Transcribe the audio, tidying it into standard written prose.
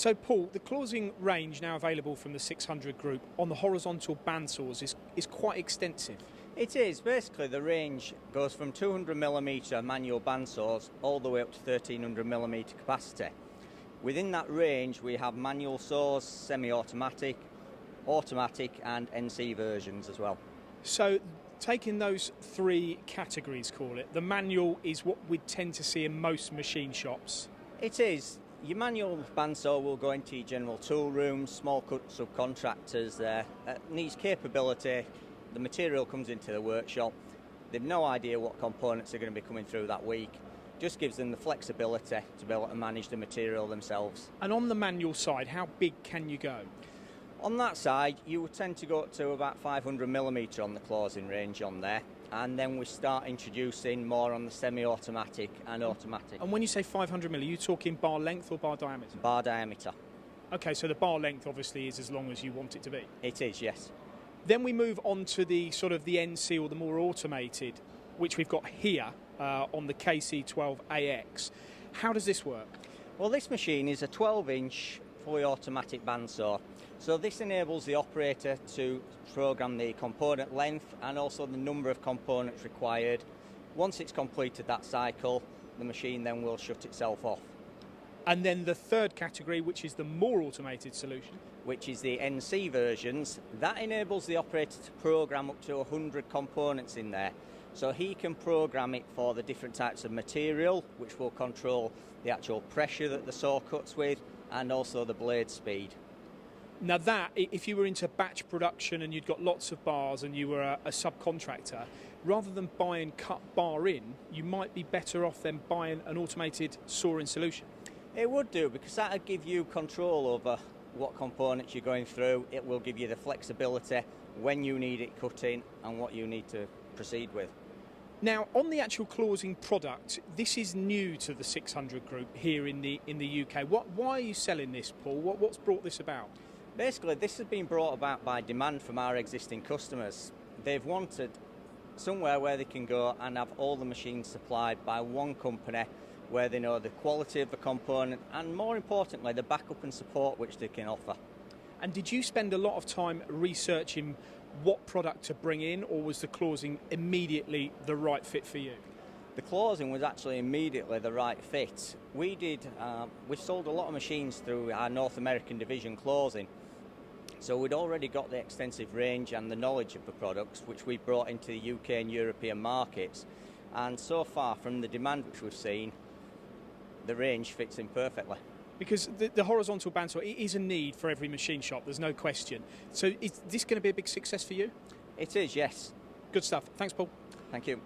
So Paul, the clausing range now available from the 600 group on the horizontal bandsaws is quite extensive. It is. Basically the range goes from 200mm manual bandsaws all the way up to 1300mm capacity. Within that range we have manual saws, semi-automatic, automatic and NC versions as well. So taking those three categories, call it, the manual is what we tend to see in most machine shops. It is. Your manual bandsaw will go into your general tool rooms, small cut subcontractors there. Needs capability. The material comes into the workshop. They've no idea what components are going to be coming through that week. Just gives them the flexibility to be able to manage the material themselves. And on the manual side, how big can you go? On that side, you would tend to go up to about 500mm on the clausing range on there, and then we start introducing more on the semi-automatic and automatic. And when you say 500mm, are you talking bar length or bar diameter? Bar diameter. Okay, so the bar length obviously is as long as you want it to be. It is, yes. Then we move on to the sort of the NC or the more automated, which we've got here on the KC12AX. How does this work? Well, this machine is a 12-inch fully automatic bandsaw. So this enables the operator to program the component length and also the number of components required. Once it's completed that cycle, the machine then will shut itself off. And then the third category, which is the more automated solution, which is the NC versions, that enables the operator to program up to 100 components in there. So he can program it for the different types of material, which will control the actual pressure that the saw cuts with and also the blade speed. Now that, if you were into batch production and you'd got lots of bars and you were a subcontractor, rather than buying cut bar in, you might be better off than buying an automated sawing solution. It would do, because that would give you control over what components you're going through. It will give you the flexibility when you need it cutting and what you need to proceed with. Now, on the actual clausing product, this is new to the 600 group here in the UK. Why are you selling this, Paul? What's brought this about? Basically, this has been brought about by demand from our existing customers. They've wanted somewhere where they can go and have all the machines supplied by one company where they know the quality of the component and, more importantly, the backup and support which they can offer. And did you spend a lot of time researching what product to bring in, or was the clausing immediately the right fit for you? The clausing was actually immediately the right fit. We sold a lot of machines through our North American division clausing, so we'd already got the extensive range and the knowledge of the products which we brought into the UK and European markets, and so far from the demand which we've seen, the range fits in perfectly. Because the horizontal bandsaw is a need for every machine shop, there's no question. So is this going to be a big success for you? It is, yes. Good stuff. Thanks, Paul. Thank you.